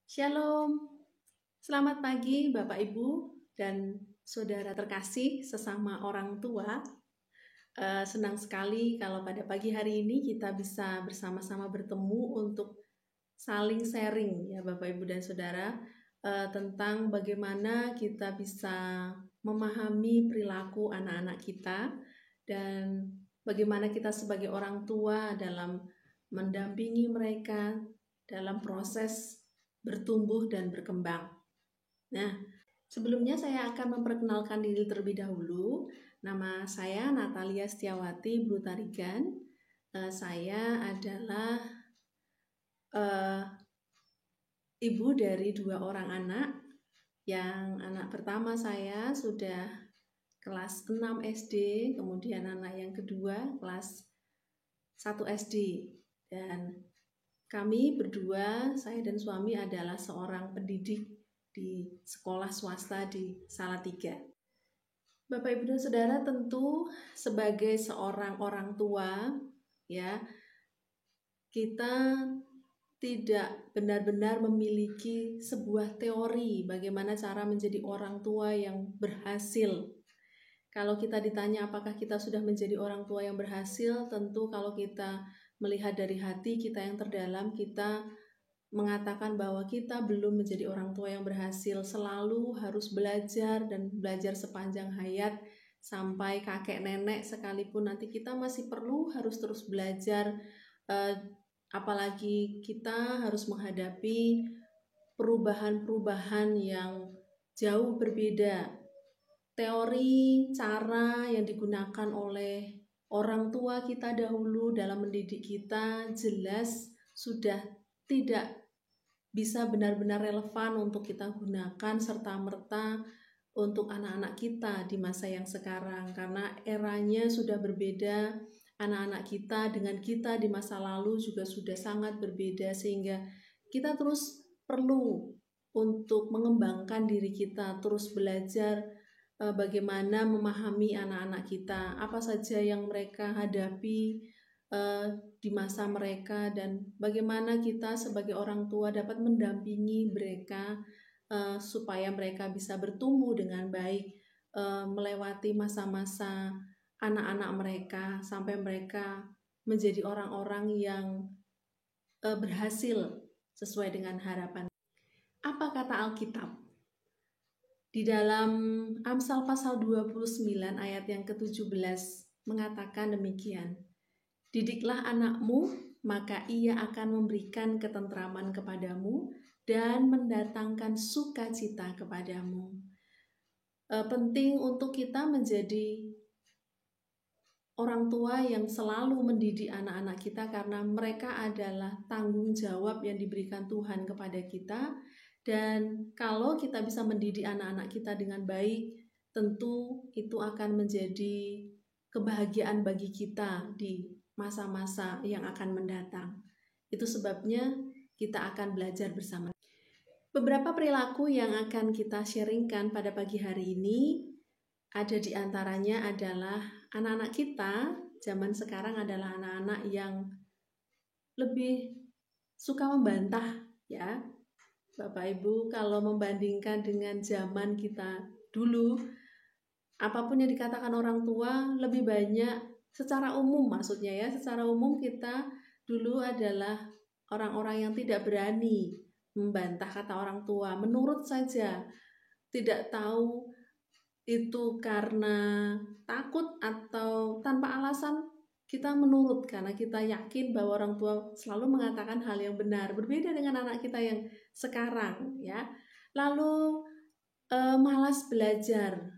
Shalom, selamat pagi Bapak Ibu dan saudara terkasih sesama orang tua. Senang sekali kalau pada pagi hari ini kita bisa bersama-sama bertemu untuk saling sharing ya Bapak Ibu dan saudara tentang bagaimana kita bisa memahami perilaku anak-anak kita dan bagaimana kita sebagai orang tua dalam mendampingi mereka dalam proses bertumbuh dan berkembang. Nah, sebelumnya saya akan memperkenalkan diri terlebih dahulu. Nama saya Natalia Setiawati Brutarigan. Saya adalah ibu dari 2 orang anak. Yang anak pertama saya sudah kelas 6 SD, kemudian anak yang kedua kelas 1 SD. Dan kami berdua, saya dan suami adalah seorang pendidik di sekolah swasta di Salatiga. Bapak Ibu dan Saudara, tentu sebagai seorang orang tua ya, kita tidak benar-benar memiliki sebuah teori bagaimana cara menjadi orang tua yang berhasil. Kalau kita ditanya apakah kita sudah menjadi orang tua yang berhasil, tentu kalau kita melihat dari hati kita yang terdalam, kita mengatakan bahwa kita belum menjadi orang tua yang berhasil. Selalu harus belajar dan belajar sepanjang hayat sampai kakek nenek sekalipun nanti kita masih perlu harus terus belajar. Apalagi kita harus menghadapi perubahan-perubahan yang jauh berbeda. Teori, cara yang digunakan oleh orang tua kita dahulu dalam mendidik kita jelas sudah tidak bisa benar-benar relevan untuk kita gunakan serta-merta untuk anak-anak kita di masa yang sekarang, karena eranya sudah berbeda. Anak-anak kita dengan kita di masa lalu juga sudah sangat berbeda, sehingga kita terus perlu untuk mengembangkan diri kita, terus belajar bagaimana memahami anak-anak kita, apa saja yang mereka hadapi di masa mereka, dan bagaimana kita sebagai orang tua dapat mendampingi mereka supaya mereka bisa bertumbuh dengan baik, melewati masa-masa anak-anak mereka sampai mereka menjadi orang-orang yang berhasil sesuai dengan harapan. Apa kata Alkitab? Di dalam Amsal pasal 29 ayat yang ke-17 mengatakan demikian. Didiklah anakmu, maka ia akan memberikan ketentraman kepadamu dan mendatangkan sukacita kepadamu. Penting untuk kita menjadi orang tua yang selalu mendidik anak-anak kita, karena mereka adalah tanggung jawab yang diberikan Tuhan kepada kita. Dan kalau kita bisa mendidik anak-anak kita dengan baik, tentu itu akan menjadi kebahagiaan bagi kita di masa-masa yang akan mendatang. Itu sebabnya kita akan belajar bersama. Beberapa perilaku yang akan kita sharingkan pada pagi hari ini, ada di antaranya adalah anak-anak kita zaman sekarang adalah anak-anak yang lebih suka membantah ya. Bapak Ibu, kalau membandingkan dengan zaman kita dulu, apapun yang dikatakan orang tua lebih banyak secara umum, maksudnya ya, secara umum kita dulu adalah orang-orang yang tidak berani membantah kata orang tua, menurut saja, tidak tahu itu karena takut atau tanpa alasan kita menurut karena kita yakin bahwa orang tua selalu mengatakan hal yang benar. Berbeda dengan anak kita yang sekarang ya. Lalu malas belajar.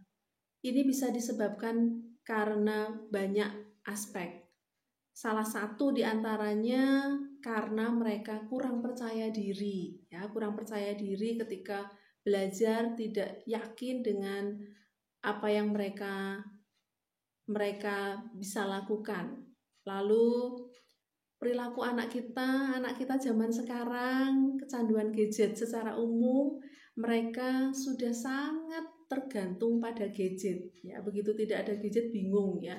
Ini bisa disebabkan karena banyak aspek. Salah satu diantaranya karena mereka kurang percaya diri ya, kurang percaya diri ketika belajar, tidak yakin dengan apa yang mereka bisa lakukan. Lalu perilaku anak kita zaman sekarang kecanduan gadget. Secara umum mereka sudah sangat tergantung pada gadget ya. Begitu tidak ada gadget bingung ya.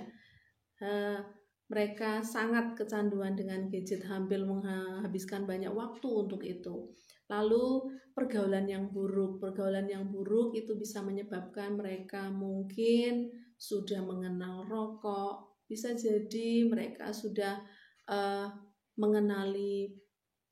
Mereka sangat kecanduan dengan gadget, hampir menghabiskan banyak waktu untuk itu. Lalu pergaulan yang buruk itu bisa menyebabkan mereka mungkin sudah mengenal rokok, bisa jadi mereka sudah mengenali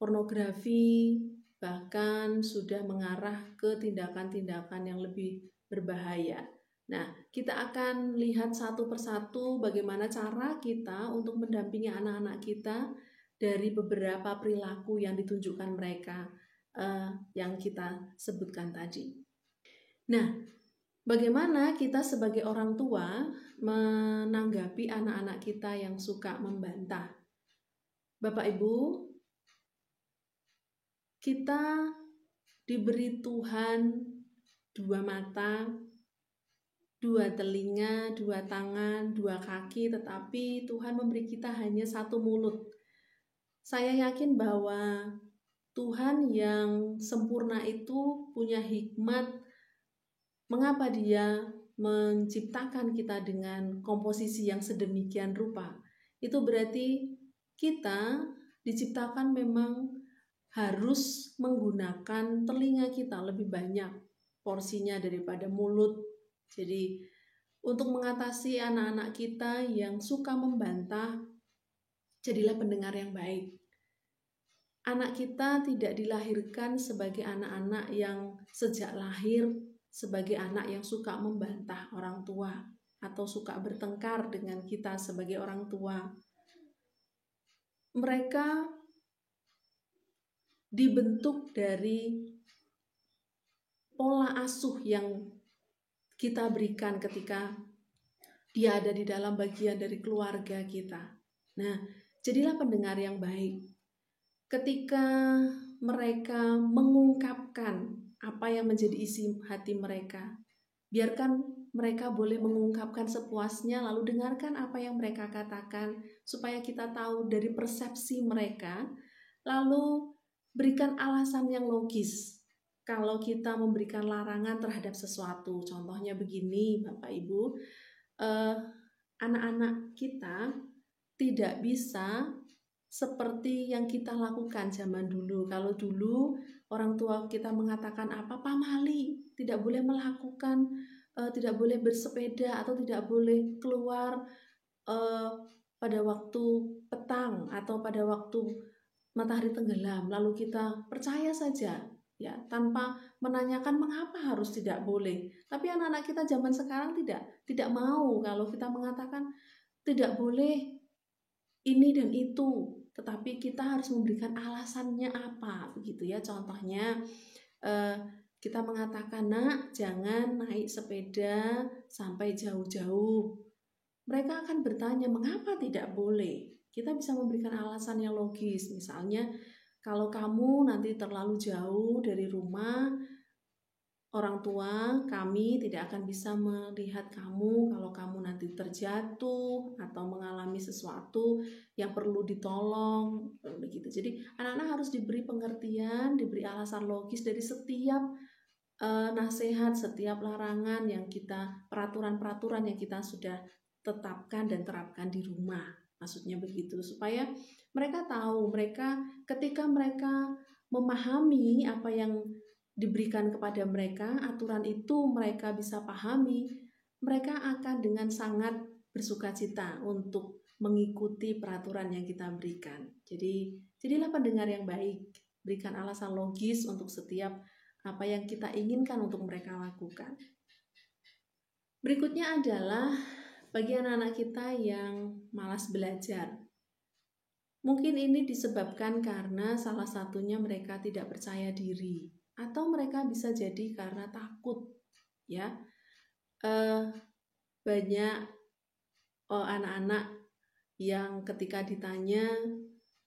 pornografi, bahkan sudah mengarah ke tindakan-tindakan yang lebih berbahaya. Nah, kita akan lihat satu persatu bagaimana cara kita untuk mendampingi anak-anak kita dari beberapa perilaku yang ditunjukkan mereka yang kita sebutkan tadi. Nah, bagaimana kita sebagai orang tua menanggapi anak-anak kita yang suka membantah? Bapak Ibu, kita diberi Tuhan 2 mata, 2 telinga, 2 tangan, 2 kaki, tetapi Tuhan memberi kita hanya 1 mulut. Saya yakin bahwa Tuhan yang sempurna itu punya hikmat mengapa Dia menciptakan kita dengan komposisi yang sedemikian rupa. Itu berarti kita diciptakan memang harus menggunakan telinga kita lebih banyak porsinya daripada mulut. Jadi untuk mengatasi anak-anak kita yang suka membantah, jadilah pendengar yang baik. Anak kita tidak dilahirkan sebagai anak-anak yang sejak lahir sebagai anak yang suka membantah orang tua atau suka bertengkar dengan kita sebagai orang tua. Mereka dibentuk dari pola asuh yang kita berikan ketika dia ada di dalam bagian dari keluarga kita. Nah, jadilah pendengar yang baik. Ketika mereka mengungkapkan apa yang menjadi isi hati mereka, biarkan mereka boleh mengungkapkan sepuasnya, lalu dengarkan apa yang mereka katakan, supaya kita tahu dari persepsi mereka, lalu berikan alasan yang logis. Kalau kita memberikan larangan terhadap sesuatu, contohnya begini Bapak Ibu, anak-anak kita tidak bisa seperti yang kita lakukan zaman dulu. Kalau dulu orang tua kita mengatakan apa, pamali, tidak boleh melakukan, tidak boleh bersepeda atau tidak boleh keluar pada waktu petang atau pada waktu matahari tenggelam, lalu kita percaya saja ya tanpa menanyakan mengapa harus tidak boleh. Tapi anak-anak kita zaman sekarang tidak mau kalau kita mengatakan tidak boleh ini dan itu, tetapi kita harus memberikan alasannya apa begitu ya. Contohnya kita mengatakan, nak jangan naik sepeda sampai jauh-jauh. Mereka akan bertanya mengapa tidak boleh. Kita bisa memberikan alasan yang logis. Misalnya kalau kamu nanti terlalu jauh dari rumah, orang tua kami tidak akan bisa melihat kamu kalau kamu nanti terjatuh atau mengalami sesuatu yang perlu ditolong begitu. Jadi anak-anak harus diberi pengertian, diberi alasan logis dari setiap nasihat, setiap larangan yang kita, peraturan-peraturan yang kita sudah tetapkan dan terapkan di rumah. Maksudnya begitu, supaya mereka tahu, ketika mereka memahami apa yang diberikan kepada mereka, aturan itu mereka bisa pahami, mereka akan dengan sangat bersukacita untuk mengikuti peraturan yang kita berikan. Jadi, jadilah pendengar yang baik, berikan alasan logis untuk setiap apa yang kita inginkan untuk mereka lakukan. Berikutnya adalah bagi anak-anak kita yang malas belajar. Mungkin ini disebabkan karena salah satunya mereka tidak percaya diri, atau mereka bisa jadi karena takut, ya. Banyak anak-anak yang ketika ditanya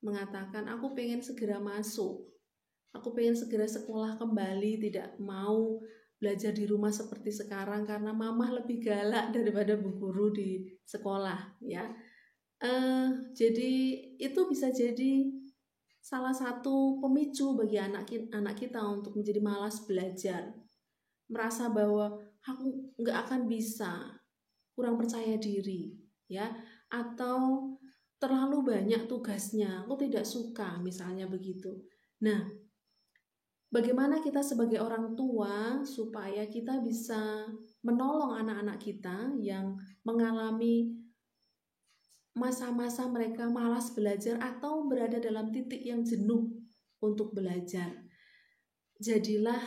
mengatakan, aku pengen segera masuk, aku pengen segera sekolah kembali, tidak mau belajar di rumah seperti sekarang karena mamah lebih galak daripada bu guru di sekolah, ya. Jadi itu bisa jadi salah satu pemicu bagi anak kita untuk menjadi malas belajar, merasa bahwa aku nggak akan bisa, kurang percaya diri, ya, atau terlalu banyak tugasnya, aku tidak suka, misalnya begitu. Nah, bagaimana kita sebagai orang tua supaya kita bisa menolong anak-anak kita yang mengalami masa-masa mereka malas belajar atau berada dalam titik yang jenuh untuk belajar. Jadilah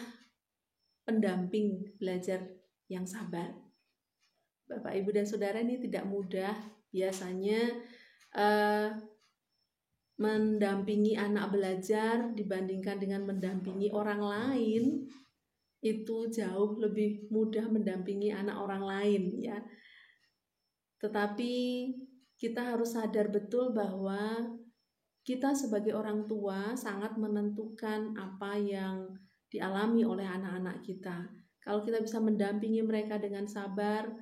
pendamping belajar yang sabar. Bapak, Ibu, dan Saudara, ini tidak mudah. Biasanya mendampingi anak belajar dibandingkan dengan mendampingi orang lain, itu jauh lebih mudah mendampingi anak orang lain ya. Tetapi kita harus sadar betul bahwa kita sebagai orang tua sangat menentukan apa yang dialami oleh anak-anak kita. Kalau kita bisa mendampingi mereka dengan sabar,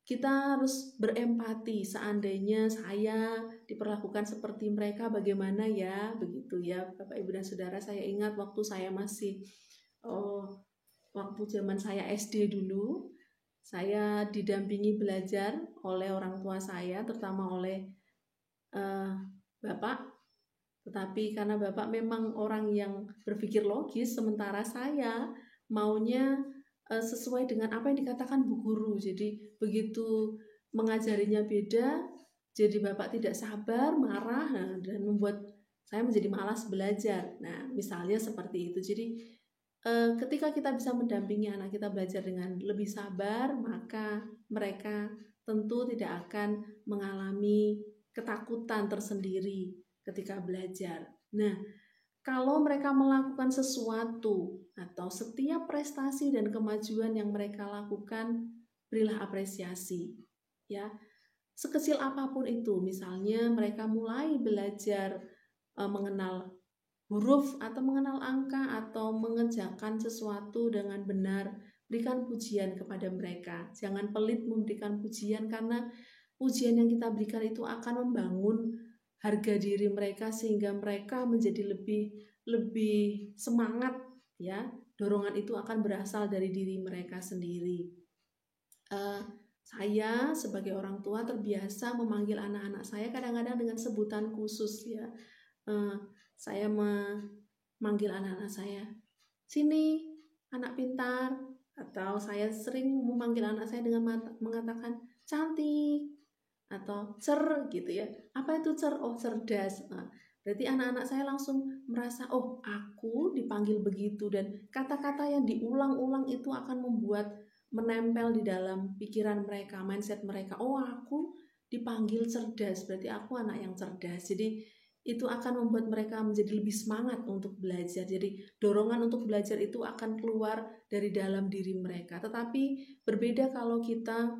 kita harus berempati. Seandainya saya diperlakukan seperti mereka, bagaimana ya, begitu ya Bapak, Ibu, dan Saudara. Saya ingat waktu saya masih waktu zaman saya SD dulu, saya didampingi belajar oleh orang tua saya, terutama oleh Bapak. Tetapi karena Bapak memang orang yang berpikir logis, sementara saya maunya sesuai dengan apa yang dikatakan Bu Guru. Jadi begitu mengajarinya beda, jadi Bapak tidak sabar, marah, dan membuat saya menjadi malas belajar. Nah, misalnya seperti itu. Jadi ketika kita bisa mendampingi anak kita belajar dengan lebih sabar, maka mereka tentu tidak akan mengalami ketakutan tersendiri ketika belajar. Nah, kalau mereka melakukan sesuatu atau setiap prestasi dan kemajuan yang mereka lakukan, berilah apresiasi. Ya, sekecil apapun itu, misalnya mereka mulai belajar mengenal huruf atau mengenal angka atau mengerjakan sesuatu dengan benar, berikan pujian kepada mereka. Jangan pelit memberikan pujian, karena pujian yang kita berikan itu akan membangun harga diri mereka sehingga mereka menjadi lebih semangat ya. Dorongan itu akan berasal dari diri mereka sendiri. Saya sebagai orang tua terbiasa memanggil anak-anak saya kadang-kadang dengan sebutan khusus ya. Saya memanggil anak-anak saya, sini anak pintar, atau saya sering memanggil anak saya dengan mengatakan cantik atau cer gitu ya. Apa itu cer? Oh, cerdas. Nah, berarti anak-anak saya langsung merasa, oh, aku dipanggil begitu, dan kata-kata yang diulang-ulang itu akan membuat menempel di dalam pikiran mereka, mindset mereka. Oh, aku dipanggil cerdas, berarti aku anak yang cerdas. Jadi itu akan membuat mereka menjadi lebih semangat untuk belajar. Jadi dorongan untuk belajar itu akan keluar dari dalam diri mereka. Tetapi berbeda kalau kita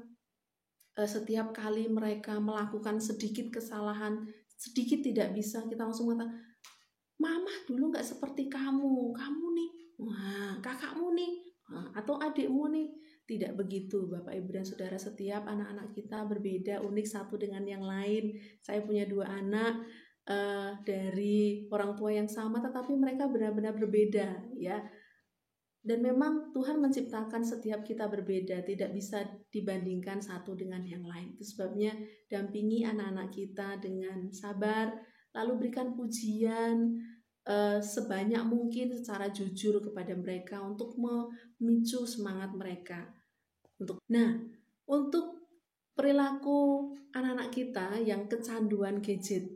setiap kali mereka melakukan sedikit kesalahan, sedikit tidak bisa, kita langsung mengatakan, mama dulu nggak seperti kamu nih, wah, kakakmu nih, atau adikmu nih. Tidak begitu Bapak, Ibu, dan Saudara. Setiap anak-anak kita berbeda, unik satu dengan yang lain. Saya punya 2 anak dari orang tua yang sama, tetapi mereka benar-benar berbeda ya. Dan memang Tuhan menciptakan setiap kita berbeda, tidak bisa dibandingkan satu dengan yang lain. Itu sebabnya dampingi anak-anak kita dengan sabar, lalu berikan pujian sebanyak mungkin secara jujur kepada mereka untuk memicu semangat mereka. Untuk perilaku anak-anak kita yang kecanduan gadget,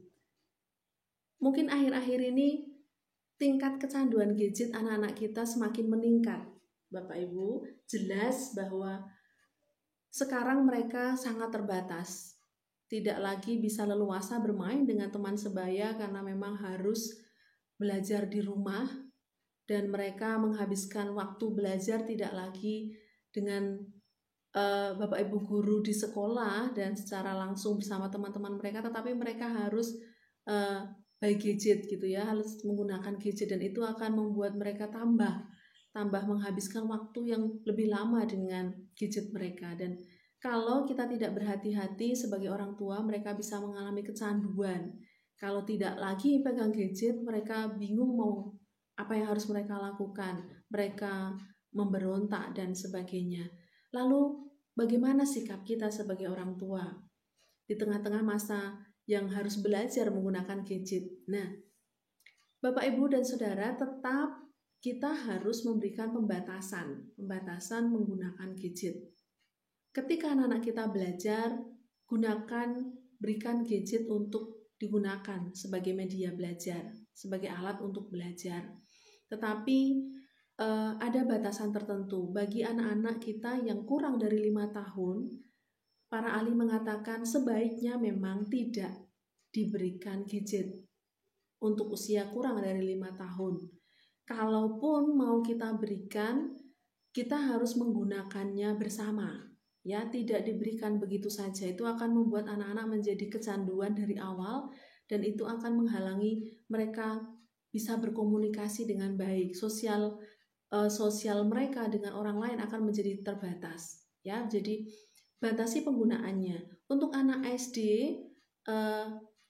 mungkin akhir-akhir ini tingkat kecanduan gadget anak-anak kita semakin meningkat. Bapak Ibu, jelas bahwa sekarang mereka sangat terbatas. Tidak lagi bisa leluasa bermain dengan teman sebaya karena memang harus belajar di rumah, dan mereka menghabiskan waktu belajar tidak lagi dengan Bapak Ibu guru di sekolah dan secara langsung bersama teman-teman mereka, tetapi mereka harus by gadget gitu ya, harus menggunakan gadget, dan itu akan membuat mereka tambah menghabiskan waktu yang lebih lama dengan gadget mereka. Dan kalau kita tidak berhati-hati sebagai orang tua, mereka bisa mengalami kecanduan. Kalau tidak lagi pegang gadget, mereka bingung mau apa yang harus mereka lakukan, mereka memberontak dan sebagainya. Lalu bagaimana sikap kita sebagai orang tua di tengah-tengah masa yang harus belajar menggunakan gadget. Nah, Bapak, Ibu, dan Saudara, tetap kita harus memberikan pembatasan menggunakan gadget. Ketika anak-anak kita belajar, berikan gadget untuk digunakan sebagai media belajar, sebagai alat untuk belajar. Tetapi ada batasan tertentu bagi anak-anak kita yang kurang dari 5 tahun. Para ahli mengatakan sebaiknya memang tidak diberikan gadget untuk usia kurang dari 5 tahun. Kalaupun mau kita berikan, kita harus menggunakannya bersama. Ya, tidak diberikan begitu saja. Itu akan membuat anak-anak menjadi kecanduan dari awal, dan itu akan menghalangi mereka bisa berkomunikasi dengan baik. Sosial mereka dengan orang lain akan menjadi terbatas. Ya, jadi batasi penggunaannya. Untuk anak SD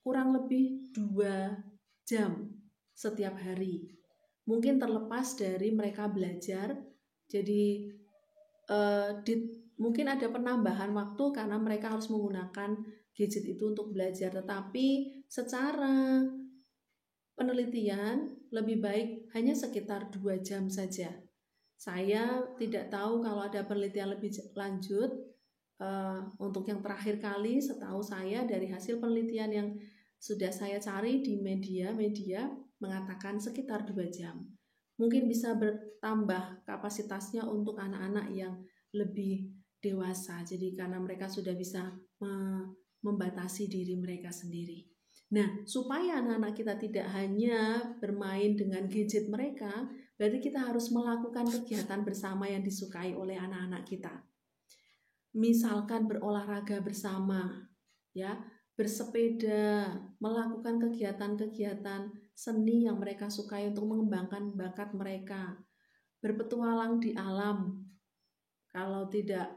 kurang lebih 2 jam setiap hari. Mungkin terlepas dari mereka belajar, jadi mungkin ada penambahan waktu karena mereka harus menggunakan gadget itu untuk belajar. Tetapi secara penelitian lebih baik hanya sekitar 2 jam saja. Saya tidak tahu kalau ada penelitian lebih lanjut. Untuk yang terakhir kali, setahu saya dari hasil penelitian yang sudah saya cari di media mengatakan sekitar 2 jam. Mungkin bisa bertambah kapasitasnya untuk anak-anak yang lebih dewasa. Jadi karena mereka sudah bisa membatasi diri mereka sendiri. Nah, supaya anak-anak kita tidak hanya bermain dengan gadget mereka, berarti kita harus melakukan kegiatan bersama yang disukai oleh anak-anak kita. Misalkan berolahraga bersama, ya, bersepeda, melakukan kegiatan-kegiatan seni yang mereka sukai untuk mengembangkan bakat mereka, berpetualang di alam. Kalau tidak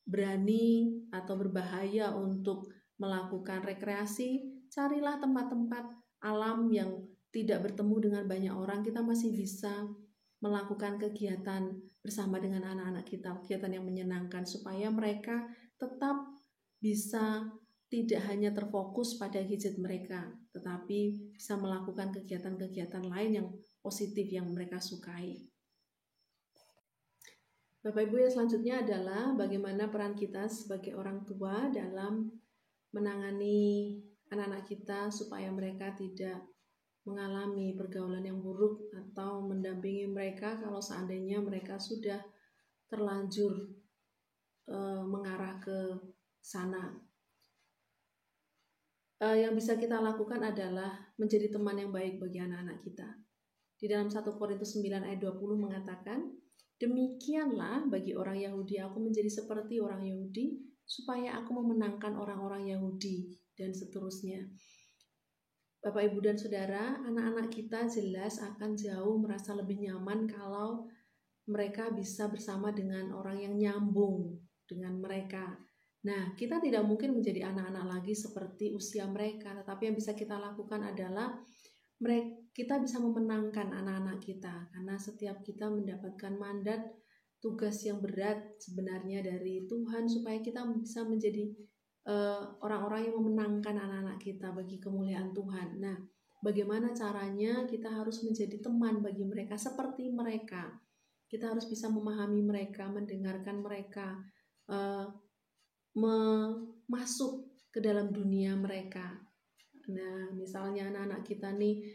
berani atau berbahaya untuk melakukan rekreasi, carilah tempat-tempat alam yang tidak bertemu dengan banyak orang. Kita masih bisa melakukan kegiatan bersama dengan anak-anak kita, kegiatan yang menyenangkan, supaya mereka tetap bisa tidak hanya terfokus pada gadget mereka, tetapi bisa melakukan kegiatan-kegiatan lain yang positif yang mereka sukai. Bapak Ibu, yang selanjutnya adalah bagaimana peran kita sebagai orang tua dalam menangani anak-anak kita supaya mereka tidak mengalami pergaulan yang buruk, atau mendampingi mereka kalau seandainya mereka sudah terlanjur mengarah ke sana. Yang bisa kita lakukan adalah menjadi teman yang baik bagi anak-anak kita. Di dalam 1 Korintus 9 ayat 20 mengatakan, demikianlah bagi orang Yahudi aku menjadi seperti orang Yahudi, supaya aku memenangkan orang-orang Yahudi, dan seterusnya. Bapak, Ibu, dan Saudara, anak-anak kita jelas akan jauh merasa lebih nyaman kalau mereka bisa bersama dengan orang yang nyambung dengan mereka. Nah, kita tidak mungkin menjadi anak-anak lagi seperti usia mereka, tetapi yang bisa kita lakukan adalah kita bisa memenangkan anak-anak kita, karena setiap kita mendapatkan mandat, tugas yang berat sebenarnya dari Tuhan, supaya kita bisa menjadi orang-orang yang memenangkan anak-anak kita bagi kemuliaan Tuhan. Nah, bagaimana caranya? Kita harus menjadi teman bagi mereka seperti mereka. Kita harus bisa memahami mereka, mendengarkan mereka, masuk ke dalam dunia mereka. Nah, misalnya anak-anak kita nih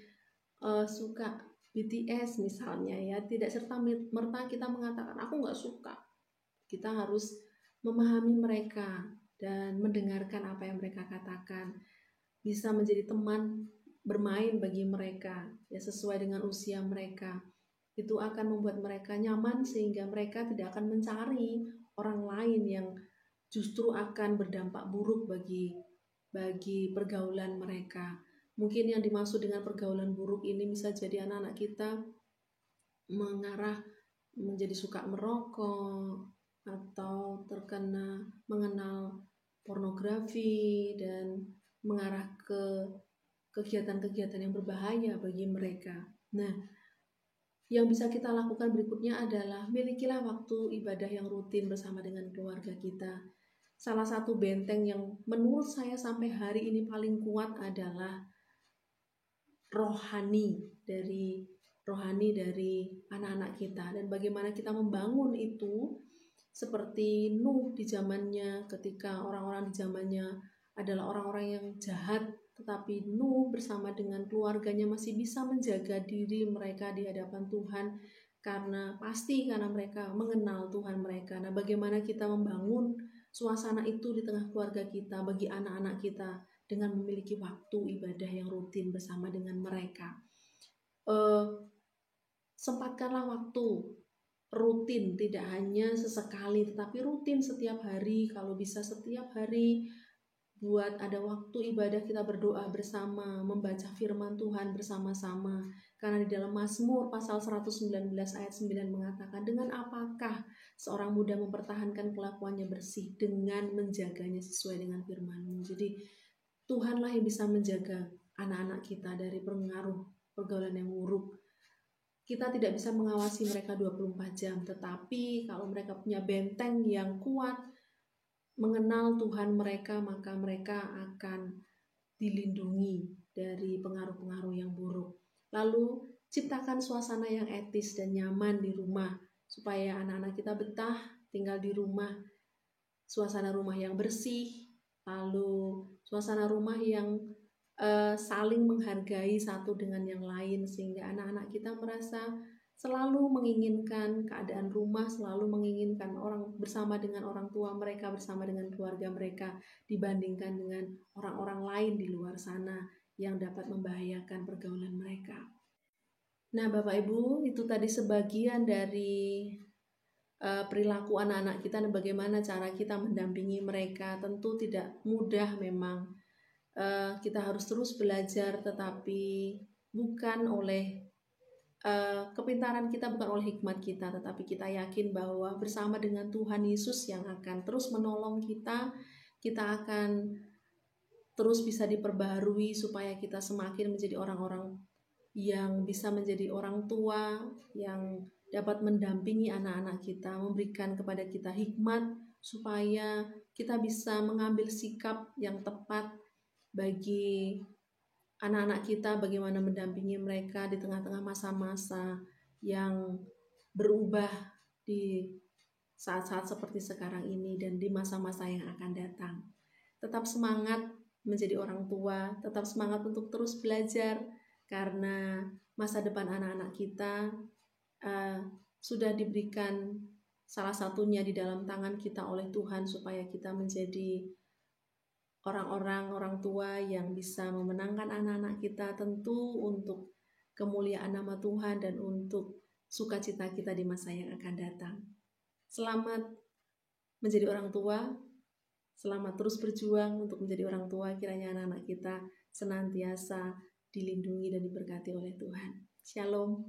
suka BTS misalnya, ya, tidak serta-merta kita mengatakan aku nggak suka. Kita harus memahami mereka dan mendengarkan apa yang mereka katakan, bisa menjadi teman bermain bagi mereka, ya, sesuai dengan usia mereka. Itu akan membuat mereka nyaman, sehingga mereka tidak akan mencari orang lain yang justru akan berdampak buruk bagi pergaulan mereka. Mungkin yang dimaksud dengan pergaulan buruk ini bisa jadi anak-anak kita mengarah menjadi suka merokok, atau mengenal pornografi, dan mengarah ke kegiatan-kegiatan yang berbahaya bagi mereka. Nah, yang bisa kita lakukan berikutnya adalah milikilah waktu ibadah yang rutin bersama dengan keluarga kita. salah satu benteng yang menurut saya sampai hari ini paling kuat adalah rohani dari anak-anak kita, dan bagaimana kita membangun itu. Seperti Nuh di zamannya, ketika orang-orang di zamannya adalah orang-orang yang jahat, tetapi Nuh bersama dengan keluarganya masih bisa menjaga diri mereka di hadapan Tuhan, karena mereka mengenal Tuhan mereka. Nah, bagaimana kita membangun suasana itu di tengah keluarga kita, bagi anak-anak kita, dengan memiliki waktu ibadah yang rutin bersama dengan mereka. Sempatkanlah waktu rutin, tidak hanya sesekali tetapi rutin setiap hari. Kalau bisa setiap hari, buat ada waktu ibadah, kita berdoa bersama, membaca firman Tuhan bersama-sama. Karena di dalam Mazmur pasal 119 ayat 9 mengatakan, dengan apakah seorang muda mempertahankan kelakuannya bersih? Dengan menjaganya sesuai dengan firman-Mu. Jadi Tuhanlah yang bisa menjaga anak-anak kita dari pengaruh pergaulan yang buruk. Kita tidak bisa mengawasi mereka 24 jam, tetapi kalau mereka punya benteng yang kuat, mengenal Tuhan mereka, maka mereka akan dilindungi dari pengaruh-pengaruh yang buruk. Lalu, ciptakan suasana yang etis dan nyaman di rumah, supaya anak-anak kita betah tinggal di rumah. Suasana rumah yang bersih, lalu suasana rumah yang saling menghargai satu dengan yang lain, sehingga anak-anak kita merasa selalu menginginkan keadaan rumah, selalu menginginkan orang bersama dengan orang tua mereka, bersama dengan keluarga mereka, dibandingkan dengan orang-orang lain di luar sana yang dapat membahayakan pergaulan mereka. Nah, Bapak Ibu, itu tadi sebagian dari perilaku anak-anak kita dan bagaimana cara kita mendampingi mereka. Tentu tidak mudah memang. Kita harus terus belajar, tetapi bukan oleh kepintaran kita, bukan oleh hikmat kita, tetapi kita yakin bahwa bersama dengan Tuhan Yesus yang akan terus menolong kita, kita akan terus bisa diperbaharui supaya kita semakin menjadi orang-orang yang bisa menjadi orang tua yang dapat mendampingi anak-anak kita, memberikan kepada kita hikmat supaya kita bisa mengambil sikap yang tepat bagi anak-anak kita, bagaimana mendampingi mereka di tengah-tengah masa-masa yang berubah di saat-saat seperti sekarang ini dan di masa-masa yang akan datang. Tetap semangat menjadi orang tua, tetap semangat untuk terus belajar, karena masa depan anak-anak kita sudah diberikan salah satunya di dalam tangan kita oleh Tuhan, supaya kita menjadi orang tua yang bisa memenangkan anak-anak kita, tentu untuk kemuliaan nama Tuhan dan untuk sukacita kita di masa yang akan datang. Selamat menjadi orang tua, selamat terus berjuang untuk menjadi orang tua. Kiranya anak-anak kita senantiasa dilindungi dan diberkati oleh Tuhan. Shalom.